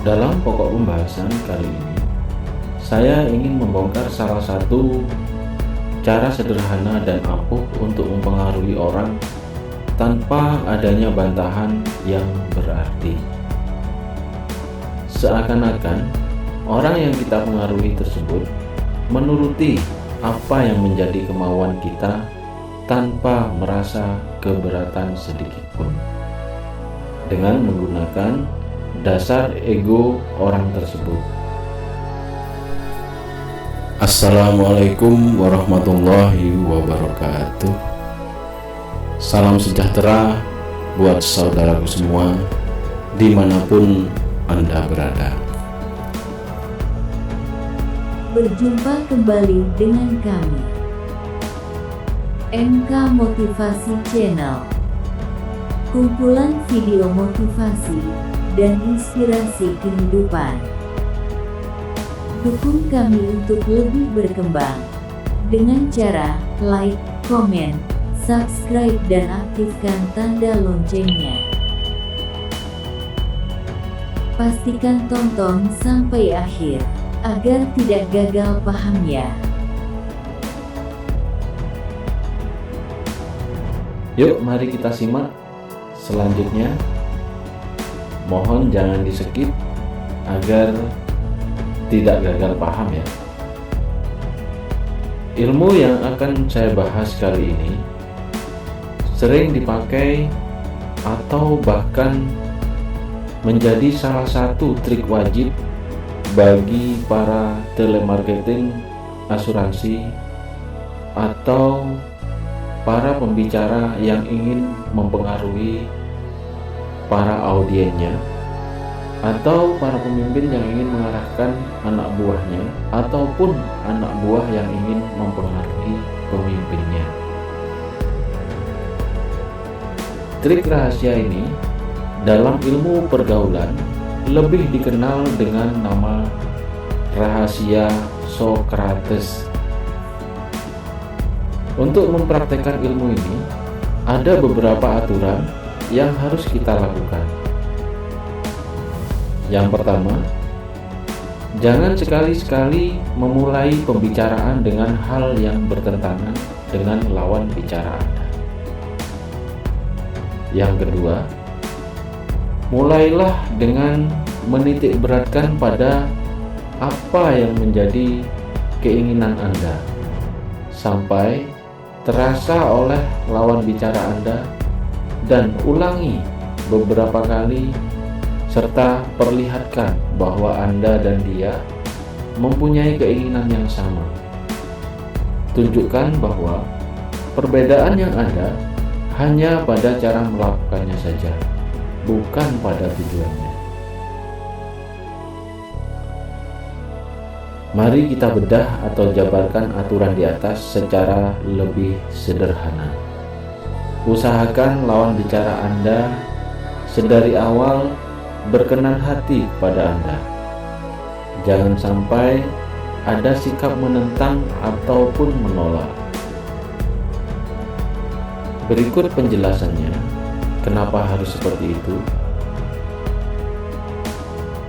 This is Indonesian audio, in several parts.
Dalam pokok pembahasan kali ini, saya ingin membongkar salah satu cara sederhana dan ampuh untuk mempengaruhi orang tanpa adanya bantahan yang berarti. Seakan-akan orang yang kita pengaruhi tersebut menuruti apa yang menjadi kemauan kita tanpa merasa keberatan sedikitpun, dengan menggunakan dasar ego orang tersebut. Assalamualaikum warahmatullahi wabarakatuh. Salam sejahtera buat saudaraku semua dimanapun Anda berada. Berjumpa kembali dengan kami, MK Motivasi Channel, kumpulan video motivasi dan inspirasi kehidupan. Dukung kami untuk lebih berkembang dengan cara like, komen, subscribe dan aktifkan tanda loncengnya. Pastikan tonton sampai akhir agar tidak gagal paham ya. Yuk, mari kita simak selanjutnya. Mohon jangan di-skip agar tidak gagal paham ya. Ilmu yang akan saya bahas kali ini sering dipakai atau bahkan menjadi salah satu trik wajib bagi para telemarketing, asuransi, atau para pembicara yang ingin mempengaruhi para audiennya, atau para pemimpin yang ingin mengarahkan anak buahnya, ataupun anak buah yang ingin mempengaruhi pemimpinnya. Trik rahasia ini dalam ilmu pergaulan lebih dikenal dengan nama rahasia Socrates. Untuk mempraktekkan ilmu ini, ada beberapa aturan yang harus kita lakukan. Yang pertama, jangan sekali-sekali memulai pembicaraan dengan hal yang bertentangan dengan lawan bicara Anda. Yang kedua, mulailah dengan menitik beratkan pada apa yang menjadi keinginan Anda sampai terasa oleh lawan bicara Anda, dan ulangi beberapa kali serta perlihatkan bahwa Anda dan dia mempunyai keinginan yang sama. Tunjukkan bahwa perbedaan yang ada hanya pada cara melakukannya saja, bukan pada tujuannya. Mari kita bedah atau jabarkan aturan di atas secara lebih sederhana. Usahakan lawan bicara Anda sedari awal berkenan hati pada Anda. Jangan sampai ada sikap menentang ataupun menolak. Berikut penjelasannya, kenapa harus seperti itu.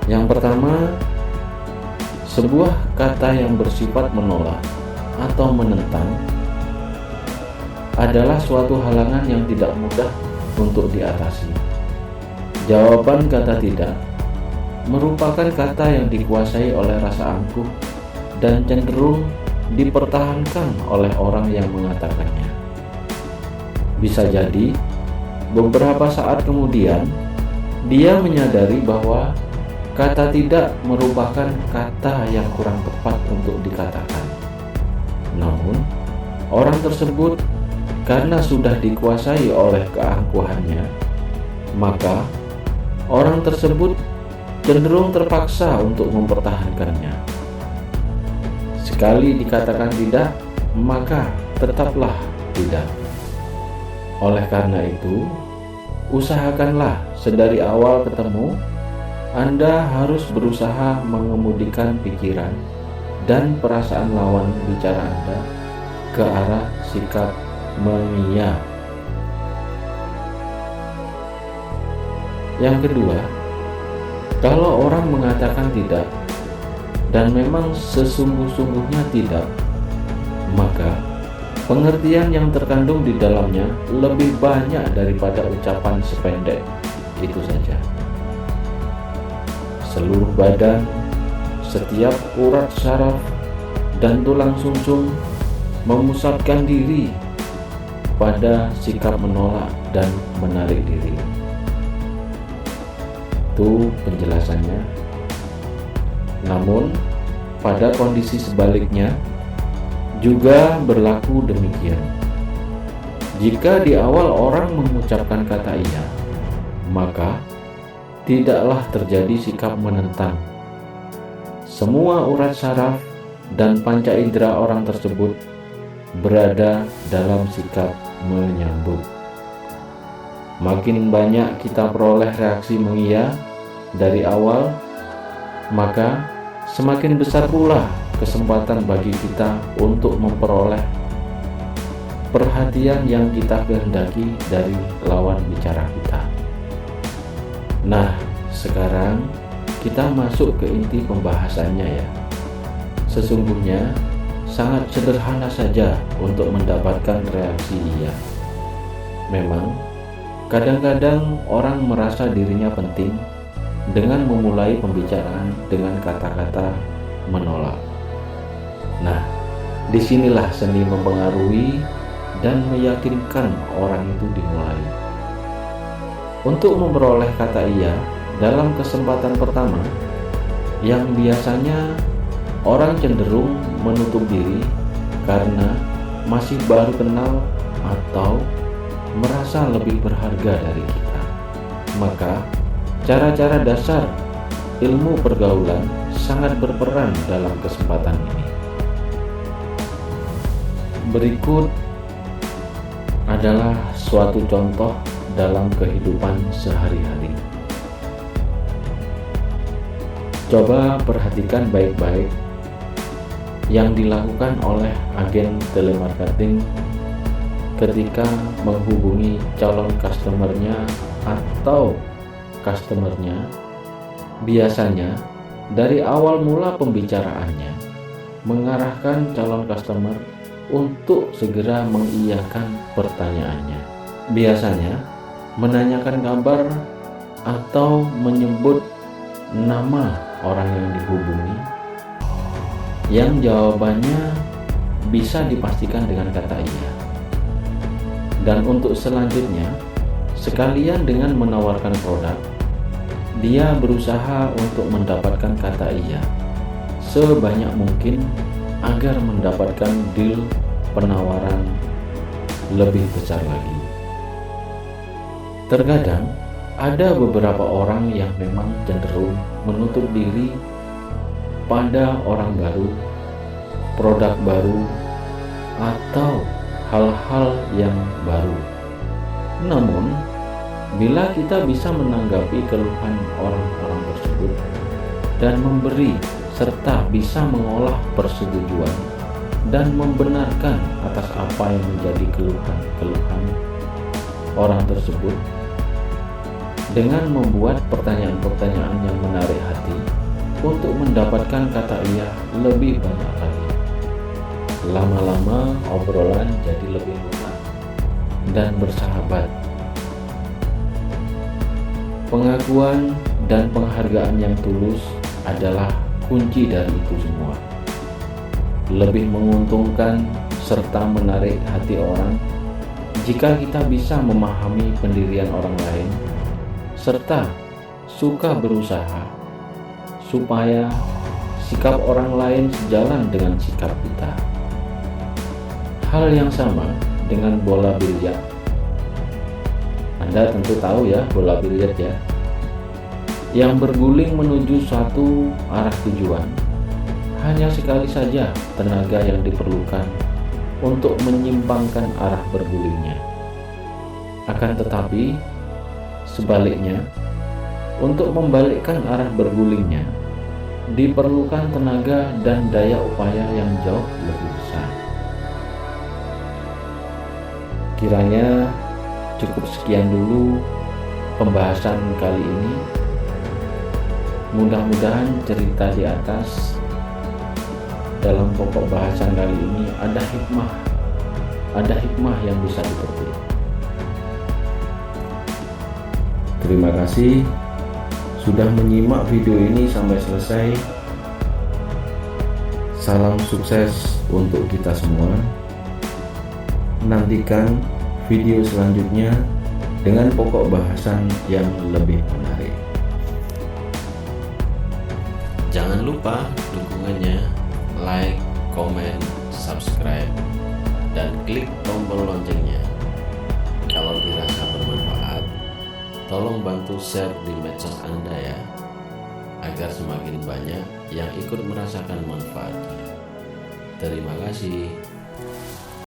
Yang pertama, sebuah kata yang bersifat menolak atau menentang adalah suatu halangan yang tidak mudah untuk diatasi. Jawaban kata tidak merupakan kata yang dikuasai oleh rasa angkuh dan cenderung dipertahankan oleh orang yang mengatakannya. Bisa jadi beberapa saat kemudian dia menyadari bahwa kata tidak merupakan kata yang kurang tepat untuk dikatakan. Namun, orang tersebut karena sudah dikuasai oleh keangkuhannya, maka orang tersebut cenderung terpaksa untuk mempertahankannya. Sekali dikatakan tidak, maka tetaplah tidak. Oleh karena itu, usahakanlah sedari awal ketemu Anda harus berusaha mengemudikan pikiran dan perasaan lawan bicara Anda ke arah sikap mengiya. Yang kedua, Kalau orang mengatakan tidak, dan memang sesungguh-sungguhnya tidak, maka pengertian yang terkandung di dalamnya lebih banyak daripada ucapan sependek itu saja. Seluruh badan, setiap urat saraf, dan tulang sumsum memusatkan diri pada sikap menolak dan menarik diri. Itu penjelasannya. Namun, pada kondisi sebaliknya juga berlaku demikian. Jika di awal orang mengucapkan kata iya, maka tidaklah terjadi sikap menentang. Semua urat saraf dan panca indera orang tersebut berada dalam sikap menyambut. Makin banyak kita peroleh reaksi mengiya dari awal, maka semakin besar pula kesempatan bagi kita untuk memperoleh perhatian yang kita kehendaki dari lawan bicara kita. Nah, sekarang kita masuk ke inti pembahasannya ya. Sesungguhnya sangat sederhana saja untuk mendapatkan reaksi iya. Memang kadang-kadang orang merasa dirinya penting dengan memulai pembicaraan dengan kata-kata menolak. Nah, disinilah seni mempengaruhi dan meyakinkan orang itu dimulai. Untuk memperoleh kata iya dalam kesempatan pertama, yang biasanya orang cenderung menutup diri karena masih baru kenal atau merasa lebih berharga dari kita. Maka cara-cara dasar ilmu pergaulan sangat berperan dalam kesempatan ini. Berikut adalah suatu contoh dalam kehidupan sehari-hari. Coba perhatikan baik-baik yang dilakukan oleh agen telemarketing ketika menghubungi calon customernya atau customernya. Biasanya dari awal mula pembicaraannya mengarahkan calon customer untuk segera mengiyakan pertanyaannya. Biasanya menanyakan kabar atau menyebut nama orang yang dihubungi, yang jawabannya bisa dipastikan dengan kata iya. Dan untuk selanjutnya, sekalian dengan menawarkan produk, dia berusaha untuk mendapatkan kata iya sebanyak mungkin agar mendapatkan deal penawaran lebih besar lagi. Terkadang ada beberapa orang yang memang cenderung menutup diri pada orang baru, produk baru, atau hal-hal yang baru. Namun, bila kita bisa menanggapi keluhan orang-orang tersebut dan memberi serta bisa mengolah persetujuan dan membenarkan atas apa yang menjadi keluhan-keluhan orang tersebut dengan membuat pertanyaan-pertanyaan yang menarik hati untuk mendapatkan kata iya lebih banyak lagi. Lama-lama obrolan jadi lebih lunak dan bersahabat. Pengakuan dan penghargaan yang tulus adalah kunci dari itu semua. Lebih menguntungkan serta menarik hati orang jika kita bisa memahami pendirian orang lain serta suka berusaha supaya sikap orang lain sejalan dengan sikap kita. Hal yang sama dengan bola biliar. Anda tentu tahu ya bola biliar ya, yang berguling menuju suatu arah tujuan. Hanya sekali saja tenaga yang diperlukan untuk menyimpangkan arah bergulingnya. Akan tetapi sebaliknya, untuk membalikkan arah bergulingnya diperlukan tenaga dan daya upaya yang jauh lebih besar. Kiranya cukup sekian dulu pembahasan kali ini. Mudah-mudahan cerita di atas dalam pokok bahasan kali ini ada hikmah yang bisa dipetik. Terima kasih sudah menyimak video ini sampai selesai. Salam sukses untuk kita semua. Nantikan video selanjutnya dengan pokok bahasan yang lebih menarik. Jangan lupa dukungannya, like, komen, subscribe, dan klik tombol loncengnya. Kalau dirasa bermanfaat, tolong bantu share di medsos Anda ya, agar semakin banyak yang ikut merasakan manfaatnya. Terima kasih.